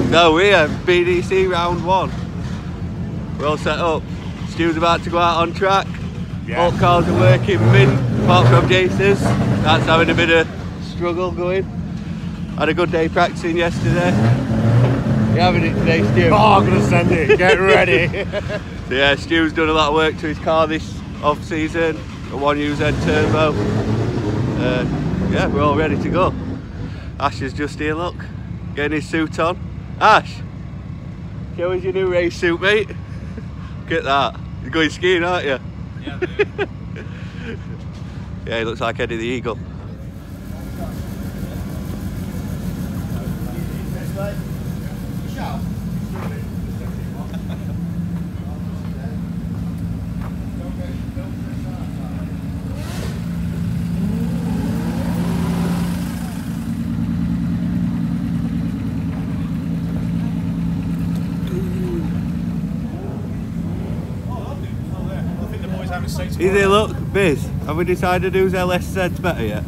So we're at BDC round 1. We're all set up. Stu's about to go out on track. Yeah. All cars are working mint, apart from Jason's. That's having a bit of struggle going. Had a good day practicing yesterday. You having it today, Stu? Oh, I'm going to send it. Get ready. So yeah, Stu's done a lot of work to his car this off-season. A 1UZ turbo. Yeah, we're all ready to go. Ash is just here, look. Getting his suit on. Ash, show us your new race suit, mate. Look at that. You're going skiing, aren't you? Yeah, dude. Yeah, he looks like Eddie the Eagle. Easy, look, Biz, have we decided whose LSZ's better yet?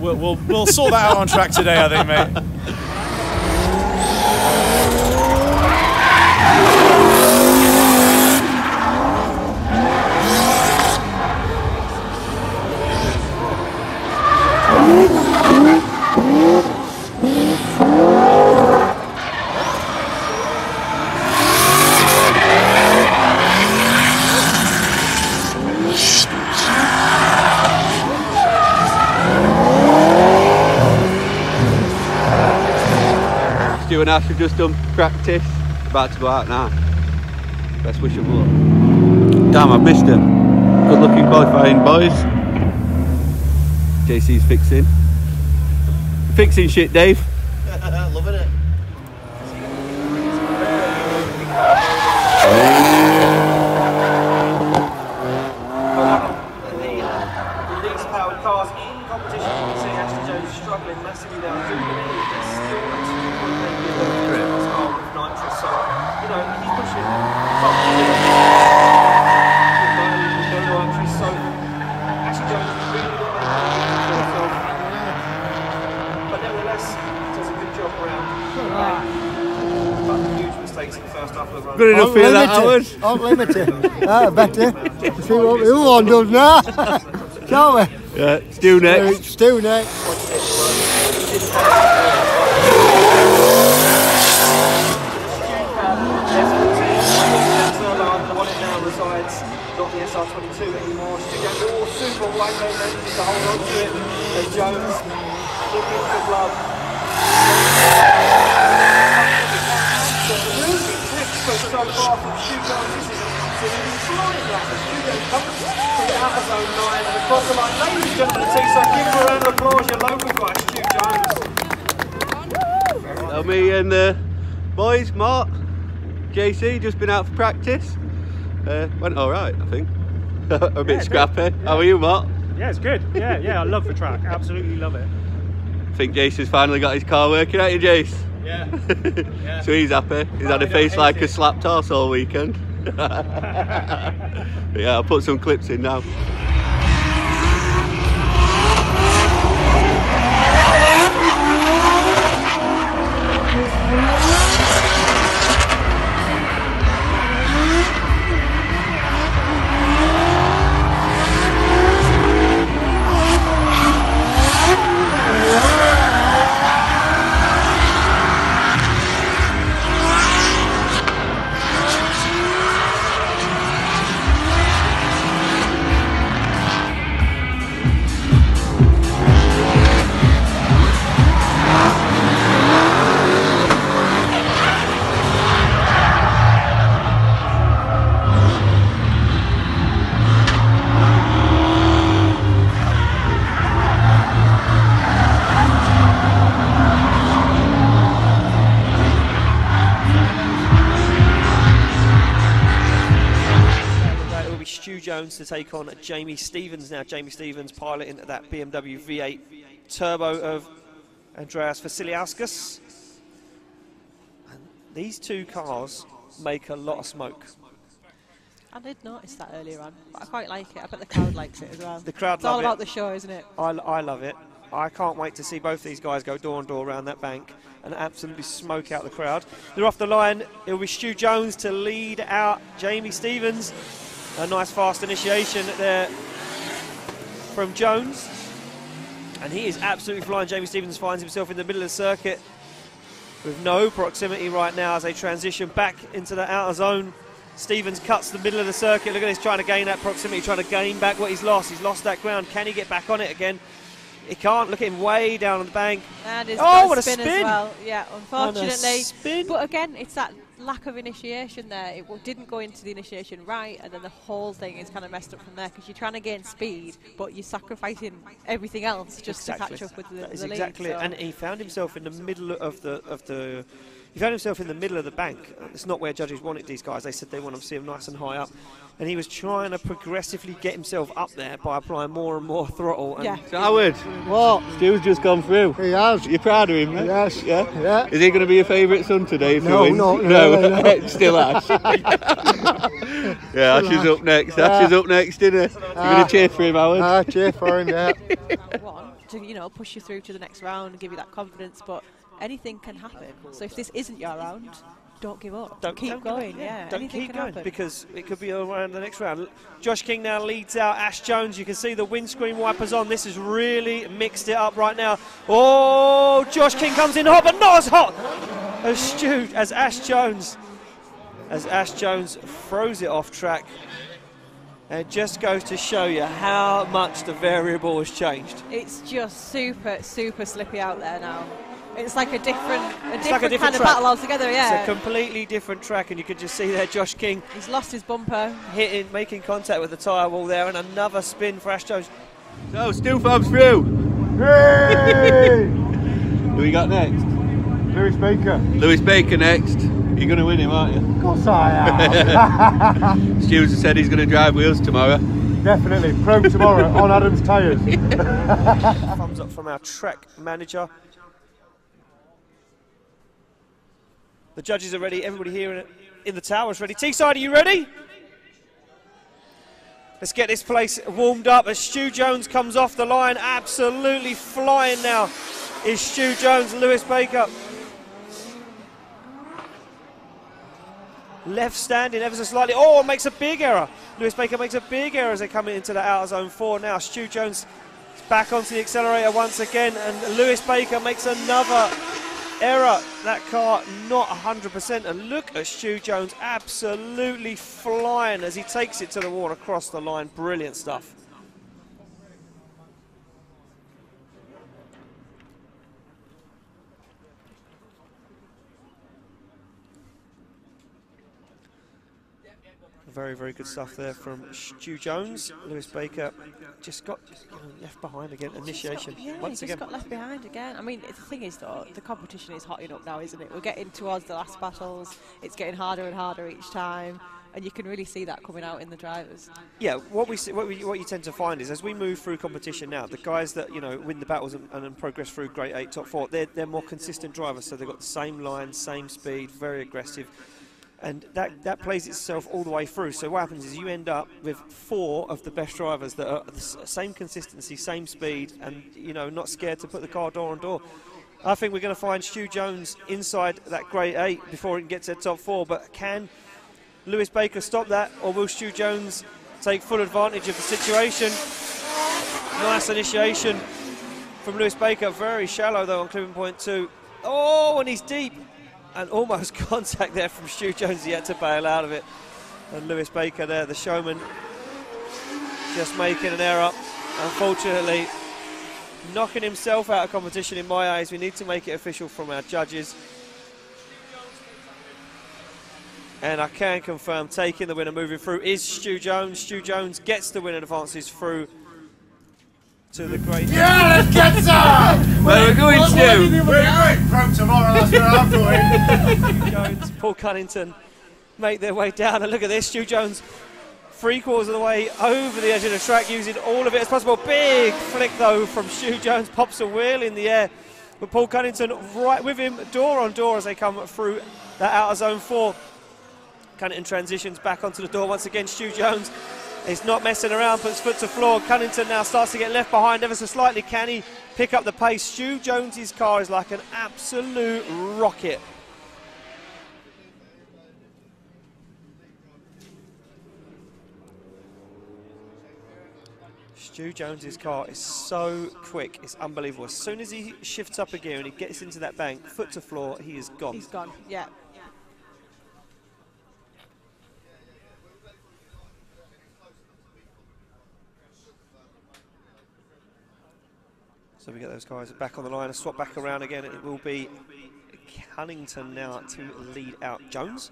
We'll sort that out on track today, I think, mate. Stu and Ash have just done practice, about to go out now. Best wish of luck. Damn, I missed him. Good looking qualifying, boys. JC's fixing. Fixing shit, Dave. Loving it. The least powered cars in competition, you can see Ashley Jones struggling massively now. So, you know, he's pushing top so actually Jones really got that but nevertheless does a good job around. But huge mistakes in the first half of the run. Good enough for that, Howard. Unlimited. Better. See what the other one does now. Shall we? Yeah, Stu next. Stu next. Not the SR22 anymore. Studio super white manages to hold on to it. As Jones looking for love. So far from Stu Jones, this is a flying lap. Studio comes from the outer zone 9 and across the line. Ladies and gentlemen, Teesside, give him a round of applause, your local guy, Stu Jones. Well, me and the boys, Mark, JC, just been out for practice. Went alright, I think. A bit scrappy. Yeah. How are you, Mark? Yeah, it's good. Yeah, I love the track. Absolutely love it. I think Jason's finally got his car working, ain't you, Jace? Yeah. So he's happy. He's had a face like a slapped horse all weekend. Yeah, I'll put some clips in now. Jones to take on Jamie Stevens now. Jamie Stevens piloting that BMW V8 turbo of Andreas Vasiliauskas. And these two cars make a lot of smoke. I did notice that earlier on, but I quite like it. I bet the crowd likes it as well. The crowd it's all love about it. The show, isn't it? I love it. I can't wait to see both these guys go door and door around that bank. and absolutely smoke out the crowd. They're off the line. It'll be Stu Jones to lead out Jamie Stevens. A nice fast initiation there from Jones. And he is absolutely flying. Jamie Stevens finds himself in the middle of the circuit with no proximity right now as they transition back into the outer zone. Stevens cuts the middle of the circuit. Look at this, trying to gain that proximity, trying to gain back what he's lost. He's lost that ground. Can he get back on it again? He can't. Look at him way down on the bank. And he's oh, got what a spin as well. Yeah, unfortunately. But again, it's that lack of initiation there. It didn't go into the initiation right, and then the whole thing is kind of messed up from there because you're trying to gain speed, but you're sacrificing everything else just to catch up with the lead. Exactly it. And he found himself in the middle of the. He found himself in the middle of the bank. It's not where judges wanted these guys. They said they want to see him nice and high up. And he was trying to progressively get himself up there by applying more and more throttle. And Howard, What? Stu's just gone through. He has. You're proud of him, mate? Yes. Yeah? Yeah. Is he going to be your favourite son today if No, he wins? no. Still Ash. Yeah, Ash is up next. Ash is up next, isn't he? You're going to cheer for him, Howard? I cheer for him, yeah. One, to push you through to the next round and give you that confidence, but anything can happen. So if this isn't your round, don't give up. Don't keep going. Yeah, don't anything keep can going happen. because it could be around the next round. Josh King now leads out Ash Jones. You can see the windscreen wipers on. This has really mixed it up right now. Oh, Josh King comes in hot, but not as hot as Stu, as Ash Jones throws it off track. And it just goes to show you how much the variable has changed. It's just super slippy out there now. It's like a different like a different kind of track. battle altogether, yeah. It's a completely different track, and you can just see there Josh King He's lost his bumper. making contact with the tyre wall there, and another spin for Ash Jones. So, Stu Fobbs through. Hey! Who we got next? Lewis Baker. Lewis Baker next. You're going to win him, aren't you? Of course I am. Stu's said he's going to drive wheels tomorrow. Definitely. Pro tomorrow on Adam's tyres. Thumbs up from our track manager. The judges are ready. Everybody here in the tower is ready. Teesside, are you ready? Let's get this place warmed up as Stu Jones comes off the line. Absolutely flying now is Stu Jones. Lewis Baker left standing ever so slightly. Oh, makes a big error. Lewis Baker makes a big error as they come into the outer zone 4 now. Stu Jones is back onto the accelerator once again, and Lewis Baker makes another error. That car not 100%, and look at Stu Jones absolutely flying as he takes it to the wall across the line. Brilliant stuff. Very, very good stuff there from Stu Jones. Lewis Baker just got left behind again. Initiation once again. Got left behind again. I mean, the thing is, though, the competition is hotting up now, isn't it? We're getting towards the last battles. It's getting harder and harder each time, and you can really see that coming out in the drivers. Yeah, what you tend to find is as we move through competition now, the guys that win the battles and progress through Grade 8, Top 4, they're more consistent drivers. So they've got the same line, same speed, very aggressive. And that plays itself all the way through. So what happens is you end up with 4 of the best drivers that are the same consistency, same speed, and not scared to put the car door on door. I think we're going to find Stu Jones inside that Grade 8 before he can get to the Top 4. But can Lewis Baker stop that, or will Stu Jones take full advantage of the situation? Nice initiation from Lewis Baker. Very shallow though on clipping point 2. Oh, and he's deep. And almost contact there from Stu Jones. He had to bail out of it. And Lewis Baker there, the showman, just making an error. Unfortunately, knocking himself out of competition in my eyes. We need to make it official from our judges. And I can confirm taking the winner moving through is Stu Jones. Stu Jones gets the win and advances through to the great. Yeah, let's get some! Where are we going, Stu? We're going Pro tomorrow, that's where I'm going. Jones, Paul Cunnington make their way down, and look at this, Stu Jones 3/4 of the way over the edge of the track, using all of it as possible. Big flick though from Stu Jones, pops a wheel in the air, but Paul Cunnington right with him, door on door as they come through that outer zone 4. Cunnington transitions back onto the door once again. Stu Jones He's not messing around, puts foot to floor. Cunnington now starts to get left behind ever so slightly. Can he pick up the pace? Stu Jones's car is like an absolute rocket. Stu Jones's car is so quick, it's unbelievable. As soon as he shifts up a gear and he gets into that bank, foot to floor, he is gone. He's gone, yeah. So we get those guys back on the line and swap back around again. It will be Cunnington now to lead out Jones.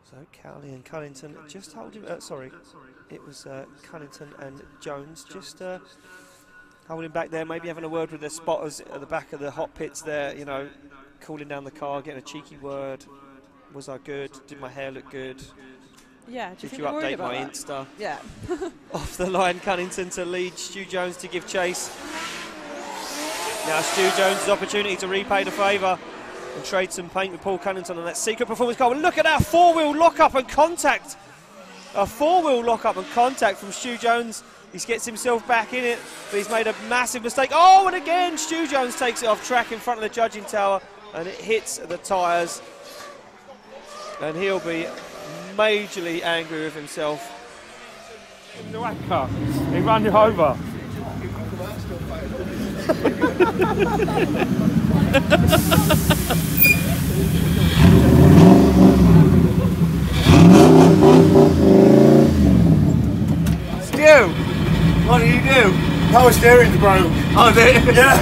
So Cowley and Cunnington just holding. Sorry, it was Cunnington and Jones just holding back there. Maybe having a word with their spotters at the back of the hot pits there. You know, cooling down the car, getting a cheeky word. Was I good? Did my hair look good? Yeah. Did you update my Insta? Yeah. Off the line, Cunnington to lead. Stu Jones to give chase. Now Stu Jones' opportunity to repay the favour and trade some paint with Paul Cunnington on that secret performance car. Well, look at that four-wheel lock-up and contact. A four-wheel lock-up and contact from Stu Jones. He gets himself back in it, but he's made a massive mistake. Oh, and again, Stu Jones takes it off track in front of the judging tower, and it hits the tyres. And he'll be majorly angry with himself. The wanker, he ran you over. Stu, what do you do? Power steering's broke. Oh, is it? Yeah.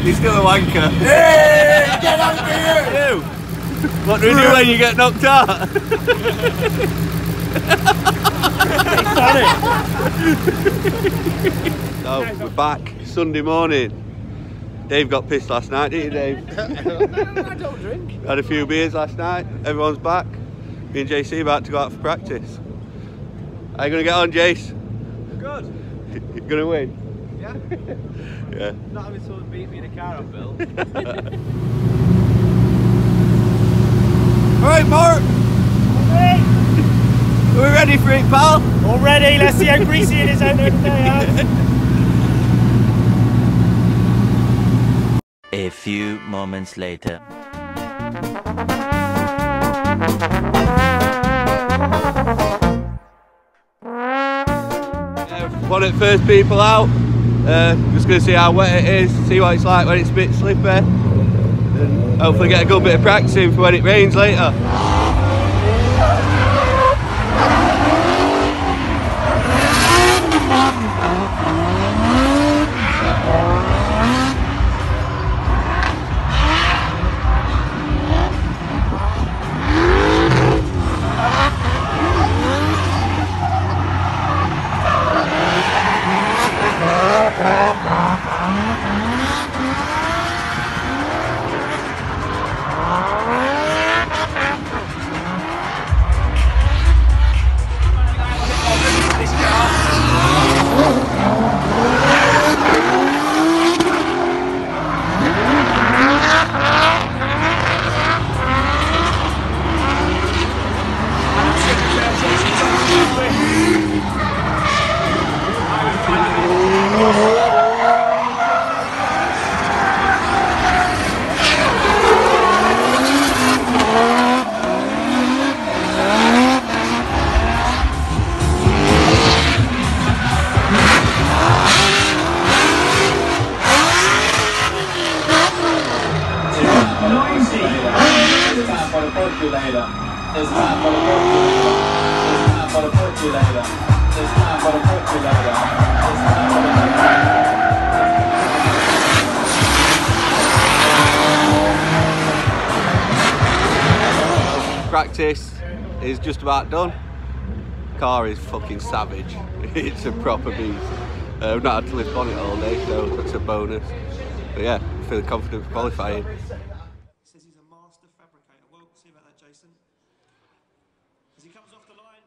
He's still a wanker. Hey, get out here! Stu, what do we do when you get knocked out? So, we're back Sunday morning. Dave got pissed last night, didn't you, Dave? I don't drink. Had a few beers last night. Everyone's back. Me and JC about to go out for practice. How you going to get on, Jace? Good. You going to win? Yeah. Yeah. Not having someone beat me in a car, Bill. Alright, Mark. Are we ready for it, pal? All ready, let's see how greasy it is out there today, A few moments later. One of the first people out. Just going to see how wet it is, see what it's like when it's a bit slippery, and hopefully get a good bit of practicing for when it rains later. Practice is just about done. Car is fucking savage. It's a proper beast. I've not had to lift on it all day, so that's a bonus. But yeah, I'm feeling confident for qualifying. Says he's a master fabricator. Well, see about that, Jason. As he comes off the line,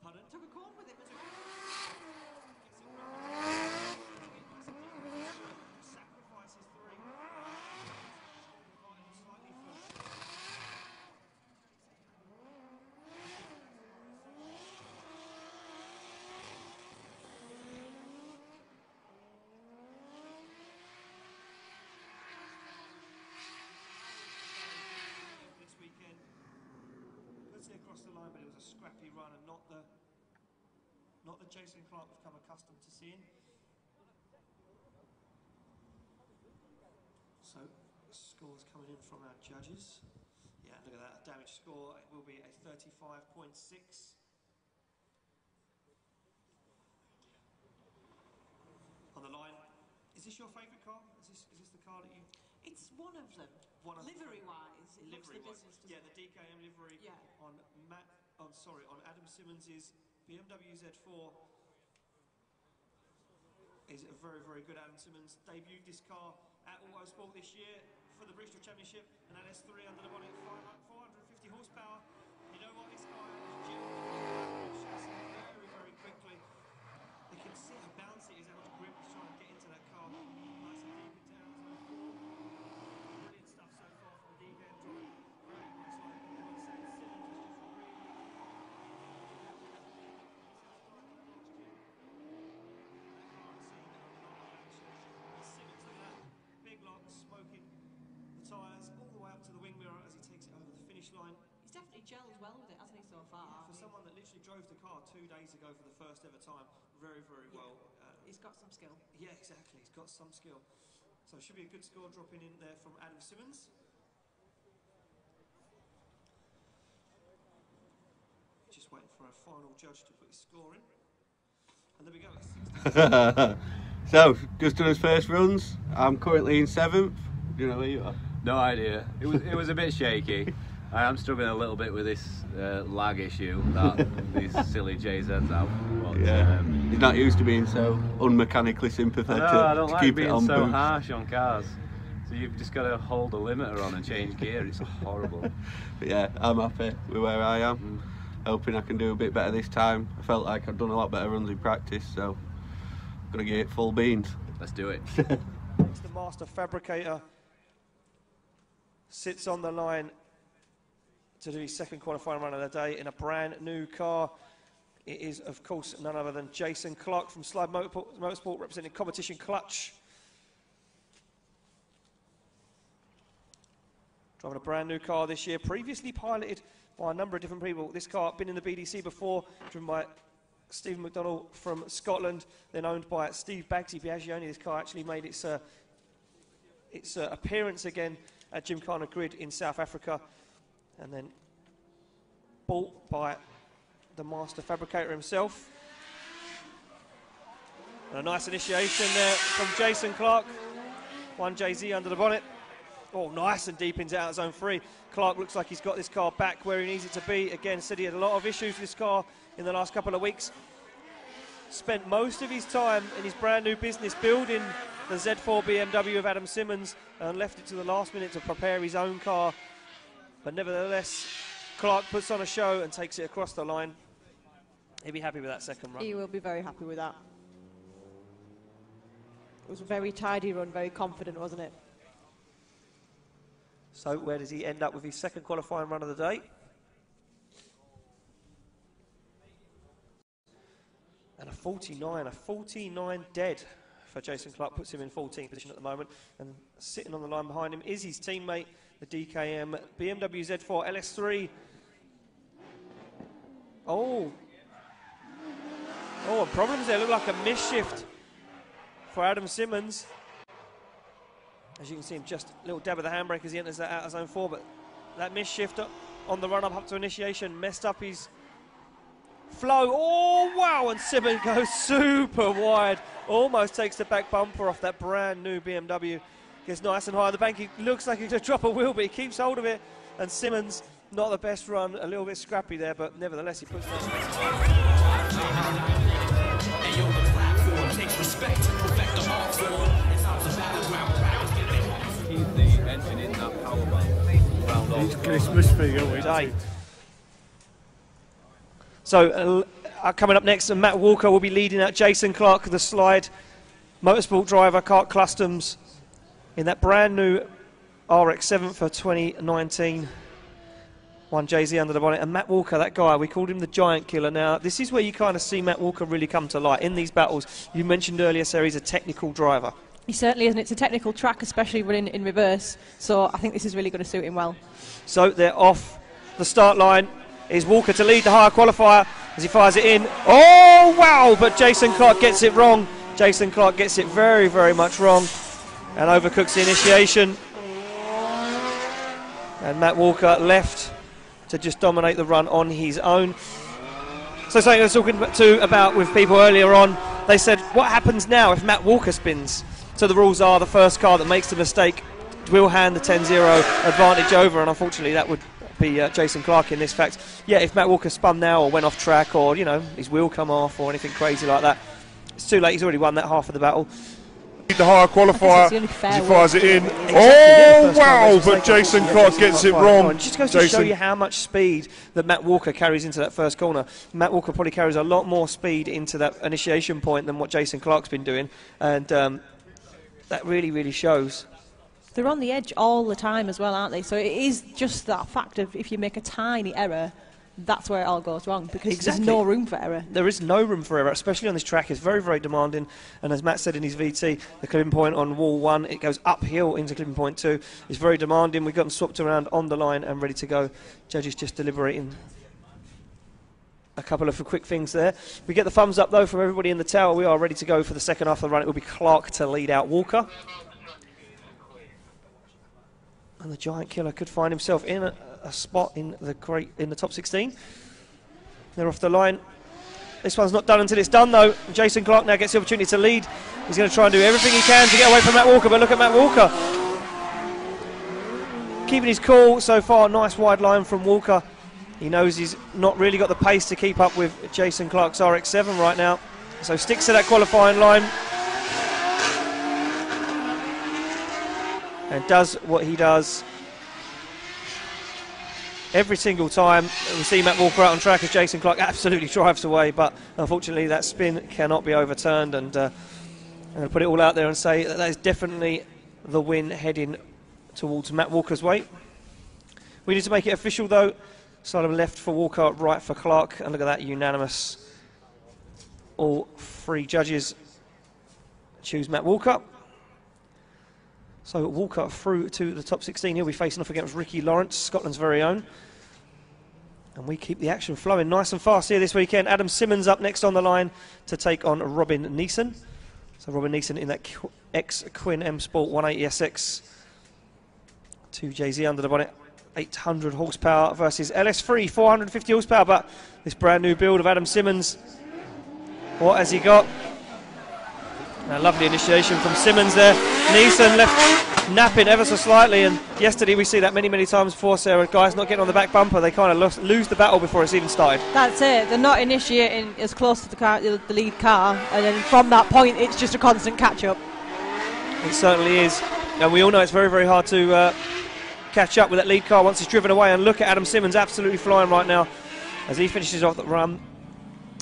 Pardon? Took a corn with him as well. Sacrifices 3. Slightly for this weekend. Puts it across the line, but it was a scrappy run and not the Jason Clark we've come accustomed to seeing. So, scores coming in from our judges. Yeah, look at that. A damage score, it will be a 35.6. On the line. Is this your favourite car? Is this the car that you... It's one of them. Livery-wise, it looks the business. Yeah, the DKM livery on Adam Simmons's BMW Z4 is a very, very good Adam Simmons. Debuted this car at Autosport this year for the British Championship, an LS3 under the bonnet, 450 horsepower. You know what, this car is genuinely very, very quickly. You can see how bouncy it is, how much grip he's trying to get into that car. Nice and deep into Amazon. Brilliant stuff so far from the DKM drive. Very nice line. Simmons is just really... Simmons, look at that. Big lock, smoking the tyres all the way up to the wing mirror as he takes it over the finish line. He's definitely gelled well with it, hasn't he, so far? For someone that literally drove the car 2 days ago for the first ever time, very, very well. He's got some skill. Yeah, exactly. He's got some skill. So it should be a good score dropping in there from Adam Simmons. Just waiting for a final judge to put his score in. And there we go. So, just done his first runs. I'm currently in 7th. Do you know where you are? No idea. It was a bit shaky. I am struggling a little bit with this lag issue that these silly JZs have. But, yeah, he's not used to being so unmechanically sympathetic. I don't like keep being it on so boost. harsh on cars. So you've just got to hold a limiter on and change gear. It's horrible. But yeah, I'm happy with where I am. Hoping I can do a bit better this time. I felt like I'd done a lot better runs in practice, so I'm going to give it full beans. Let's do it. It's the master fabricator. Sits on the line to do his second qualifying run of the day in a brand new car. It is, of course, none other than Jason Clark from Slide Motorsport, representing Competition Clutch. Driving a brand new car this year, previously piloted by a number of different people. This car been in the BDC before, driven by Stephen McDonnell from Scotland, then owned by Steve Baggsy Biagioni. This car actually made its appearance again at Gymkhana Grid in South Africa, and then bought by the master fabricator himself. And a nice initiation there from Jason Clark. 1JZ under the bonnet. Oh, nice and deep into out zone 3. Clark looks like he's got this car back where he needs it to be. Again, said he had a lot of issues with this car in the last couple of weeks. Spent most of his time in his brand new business building the Z4 BMW of Adam Simmons and left it to the last minute to prepare his own car. But nevertheless, Clark puts on a show and takes it across the line. He'll be happy with that second run. He will be very happy with that. It was a very tidy run, very confident, wasn't it? So where does he end up with his second qualifying run of the day? And a 49 dead for Jason Clark, puts him in 14th position at the moment. And sitting on the line behind him is his teammate, the DKM BMW Z4 LS3. Oh, problems there. Look like a misshift for Adam Simmons. As you can see him just a little dab of the handbrake as he enters that out of zone 4, but that misshift on the run up to initiation messed up his flow. Oh wow, and Simmons goes super wide, almost takes the back bumper off that brand new BMW. Gets nice and high on the bank. He looks like he's going to drop a wheel, but he keeps hold of it. And Simmons, not the best run, a little bit scrappy there, but nevertheless he puts that. Keep the engine in that power band. It's Christmas for you, isn't it? So coming up next, Matt Walker will be leading out Jason Clark, the slide motorsport driver, kart customs, in that brand new RX-7 for 2019. Won Jay-Z under the bonnet. And Matt Walker, that guy, we called him the giant killer. Now, this is where you kind of see Matt Walker really come to light. In these battles, you mentioned earlier, Sarah, he's a technical driver. He certainly is, and it's a technical track, especially when in reverse. So I think this is really going to suit him well. So they're off the start line. Is Walker to lead the higher qualifier as he fires it in. Oh, wow, but Jason Clark gets it wrong. Jason Clark gets it very, very much wrong and overcooks the initiation. And Matt Walker left to just dominate the run on his own. So something I was talking about with people earlier on, they said, what happens now if Matt Walker spins? So the rules are the first car that makes the mistake will hand the 10-0 advantage over, and unfortunately that would be Jason Clark in this fact. Yeah, if Matt Walker spun now or went off track or, you know, his wheel come off or anything crazy like that, it's too late. He's already won that half of the battle. The higher qualifier as he fires it in. Exactly, oh, wow, but Jason Clark gets it wrong. It just goes to show you how much speed that Matt Walker carries into that first corner. Matt Walker probably carries a lot more speed into that initiation point than what Jason Clark's been doing, and that really, really shows. They're on the edge all the time as well, aren't they? So it is just that fact of if you make a tiny error, that's where it all goes wrong, because there's no room for error. There is no room for error, especially on this track. It's very, very demanding, and as Matt said in his VT, the clipping point on wall 1, it goes uphill into clipping point 2. It's very demanding. We've got them swapped around on the line and ready to go. Judges just deliberating a couple of quick things there. We get the thumbs up though from everybody in the tower. We are ready to go for the second half of the run. It will be Clark to lead out Walker. And the giant killer could find himself in a spot in the top 16. They're off the line. This one's not done until it's done though. Jason Clark now gets the opportunity to lead. He's going to try and do everything he can to get away from Matt Walker, but look at Matt Walker. Keeping his cool so far. Nice wide line from Walker. He knows he's not really got the pace to keep up with Jason Clark's RX-7 right now. So sticks to that qualifying line. And does what he does every single time. We see Matt Walker out on track as Jason Clark absolutely drives away, but unfortunately that spin cannot be overturned, and I'm going to put it all out there and say that is definitely the win heading towards Matt Walker's way. We need to make it official though. Side left for Walker, right for Clark, and look at that, unanimous. All three judges choose Matt Walker. So Walker through to the top 16. He'll be facing off against Ricky Lawrence, Scotland's very own. And we keep the action flowing nice and fast here this weekend. Adam Simmons up next on the line to take on Robin Neeson. So Robin Neeson in that ex-Quinn M Sport 180SX. 2 Jay-Z under the bonnet. 800 horsepower versus LS3, 450 horsepower. But this brand new build of Adam Simmons, what has he got? A lovely initiation from Simmons there. Neeson left napping ever so slightly, and yesterday we see that many, many times before, Sarah. Guys not getting on the back bumper, they kind of lose the battle before it's even started. That's it. They're not initiating as close to the car, the lead car, and then from that point it's just a constant catch-up. It certainly is, and we all know it's very, very hard to catch up with that lead car once it's driven away. And look at Adam Simmons absolutely flying right now as he finishes off the run.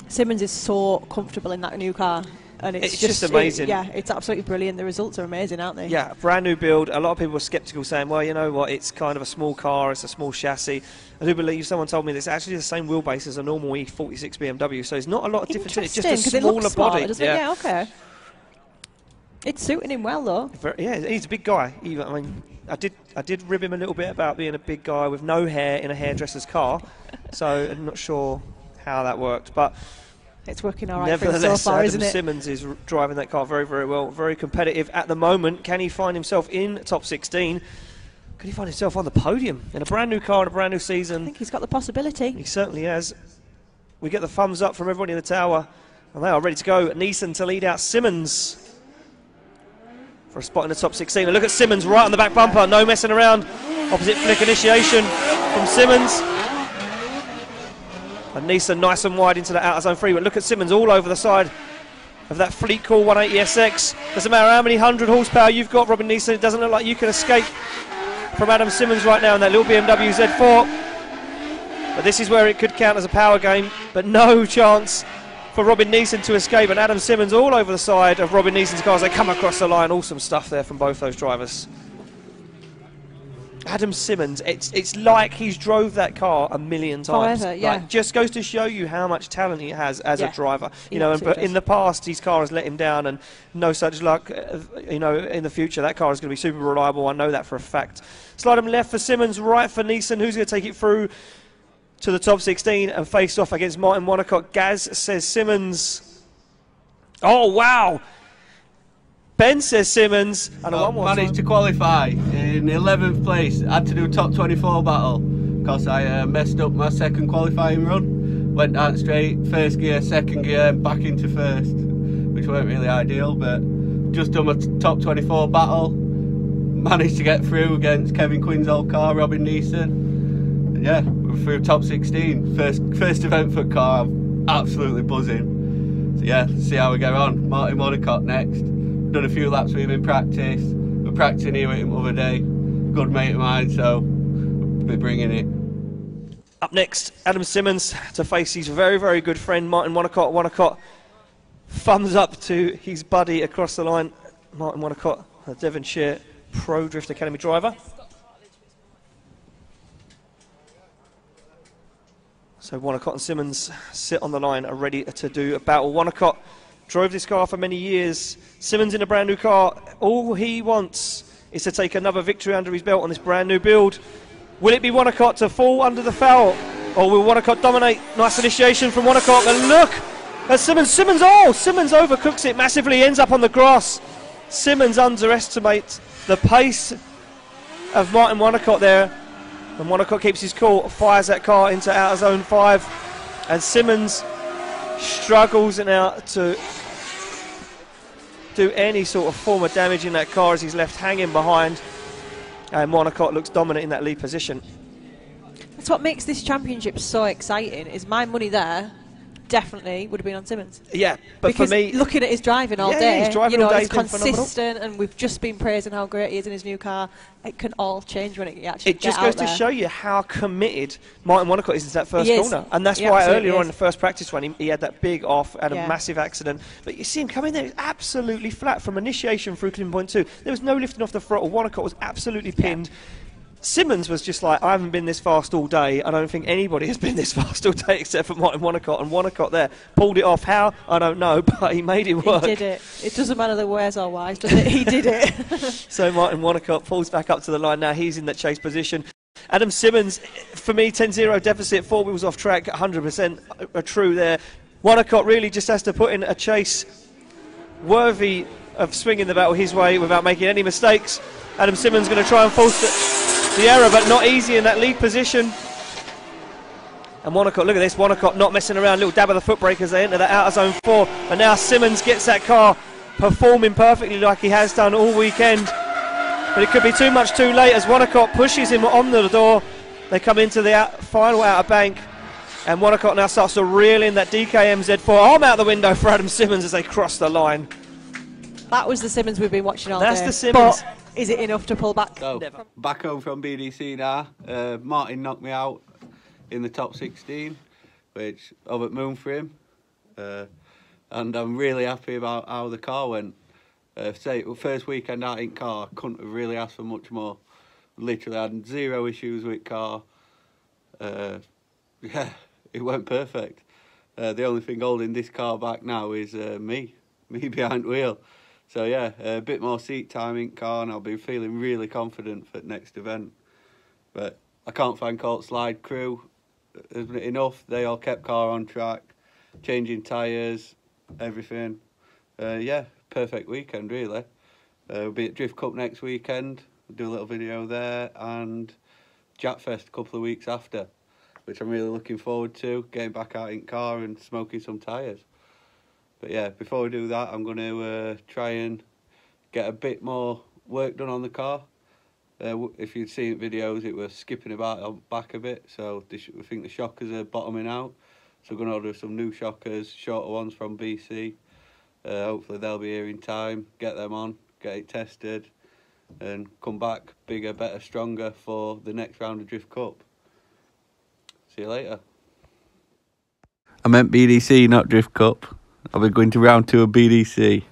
Simmons is so comfortable in that new car. And it's just amazing. Yeah, it's absolutely brilliant. The results are amazing, aren't they? Yeah, brand new build. A lot of people were sceptical, saying, well, you know what, it's kind of a small car, it's a small chassis. I do believe someone told me that it's actually the same wheelbase as a normal E46 BMW, so it's not a lot of difference in it, just a smaller body. Yeah, okay. It's suiting him well, though. Yeah, he's a big guy. I mean, I did rib him a little bit about being a big guy with no hair in a hairdresser's car, so I'm not sure how that worked, but it's working all right for him so far, isn't it? Adam Simmons is driving that car very, very well, very competitive at the moment. Can he find himself in top 16? Could he find himself on the podium in a brand new car in a brand new season? I think he's got the possibility. He certainly has. We get the thumbs up from everybody in the tower, and they are ready to go. Neeson to lead out Simmons for a spot in the top 16. And look at Simmons right on the back bumper, no messing around. Opposite flick initiation from Simmons. And Neeson nice and wide into the outer zone free, but look at Simmons all over the side of that fleet cool 180SX. Doesn't matter how many 100 horsepower you've got, Robin Neeson, it doesn't look like you can escape from Adam Simmons right now in that little BMW Z4. But this is where it could count as a power game, but no chance for Robin Neeson to escape, and Adam Simmons all over the side of Robin Neeson's car as they come across the line. Awesome stuff there from both those drivers. Adam Simmons, it's like he's drove that car a million times. Forever, yeah. Like, just goes to show you how much talent he has as a driver. You know, absolutely but in the past, his car has let him down, and no such luck. You know, in the future, that car is going to be super reliable. I know that for a fact. Slide him left for Simmons, right for Neeson, who's going to take it through to the top 16 and face off against Martin Wonnacott. Gaz says Simmons. Oh, wow. Ben says Simmons. And managed to qualify in 11th place. Had to do a top 24 battle because I messed up my second qualifying run. Went down straight, first gear, second gear, back into first, which weren't really ideal, but just done my top 24 battle. Managed to get through against Kevin Quinn's old car, Robin Neeson. And yeah, we're through top 16. First event for car, I'm absolutely buzzing. So yeah, let's see how we get on. Martin Wonnacott next. Done a few laps with him in practice. We're practicing here with him the other day. Good mate of mine, so we'll be bringing it. Up next, Adam Simmons to face his very, very good friend Martin Wonnacott. Wonnacott, thumbs up to his buddy across the line. Martin Wonnacott, a Devonshire Pro Drift Academy driver. So Wonnacott and Simmons sit on the line, are ready to do a battle. Wonnacott drove this car for many years. Simmons in a brand new car. All he wants is to take another victory under his belt on this brand new build. Will it be Wonnacott to fall under the foul, or will Wonnacott dominate? Nice initiation from Wonnacott, but look at Simmons. Simmons overcooks it massively, ends up on the grass. Simmons underestimates the pace of Martin Wonnacott there, and Wonnacott keeps his cool, fires that car into outer zone 5, and Simmons struggles now to do any sort of form of damage in that car as he's left hanging behind, and Wonnacott looks dominant in that lead position. That's what makes this championship so exciting, is my money there definitely would have been on Simmons. Yeah, but because for me, looking at his driving all day, he's driving all day, it's consistent, and we've just been praising how great he is in his new car. It can all change when it actually it just goes to show you how committed Martin Wonnacott is to that first corner, and that's why earlier on in the first practice run he had that big off, had a massive accident, but you see him coming there, it's absolutely flat from initiation through clean point 2. There was no lifting off the throttle. Wonnacott was absolutely pinned. Simmons was just like, I haven't been this fast all day. I don't think anybody has been this fast all day except for Martin Wonnacott, and Wonnacott there pulled it off. How? I don't know, but he made it work. He did it. It doesn't matter the wares or whys, does it? He did it. So Martin Wonnacott pulls back up to the line now. He's in that chase position. Adam Simmons, for me, 10-0 deficit, 4 wheels off track, 100% true there. Wonnacott really just has to put in a chase worthy of swinging the battle his way without making any mistakes. Adam Simmons going to try and force the error, but not easy in that lead position. And Wonnacott, look at this, Wonnacott not messing around, little dab of the foot brake as they enter that outer zone 4, and now Simmons gets that car performing perfectly like he has done all weekend, but it could be too much too late as Wonnacott pushes him on the door. They come into the final outer bank, and Wonnacott now starts to reel in that DKM Z4 arm out the window for Adam Simmons as they cross the line. That was the Simmons we've been watching all That's day. the Simmons. But is it enough to pull back? So, Never. back home from BDC now. Martin knocked me out in the top 16, which over at moon for him. And I'm really happy about how the car went. First weekend out in car, couldn't have really asked for much more. Literally had 0 issues with car. Yeah, it went perfect. The only thing holding this car back now is me behind the wheel. So yeah, a bit more seat time in car, and I'll be feeling really confident for the next event. But I can't thank Alt Slide crew enough. They all kept car on track, changing tyres, everything. Yeah, perfect weekend really. We'll be at Drift Cup next weekend. We'll do a little video there, and Japfest a couple of weeks after, which I'm really looking forward to, getting back out in car and smoking some tyres. But yeah, before we do that, I'm going to try and get a bit more work done on the car. If you'd seen videos, it was skipping about back a bit, so we think the shockers are bottoming out. So we're going to order some new shockers, shorter ones from BC. Hopefully they'll be here in time, get them on, get it tested, and come back bigger, better, stronger for the next round of Drift Cup. See you later. I meant BDC, not Drift Cup. I'll be going to round 2 of BDC.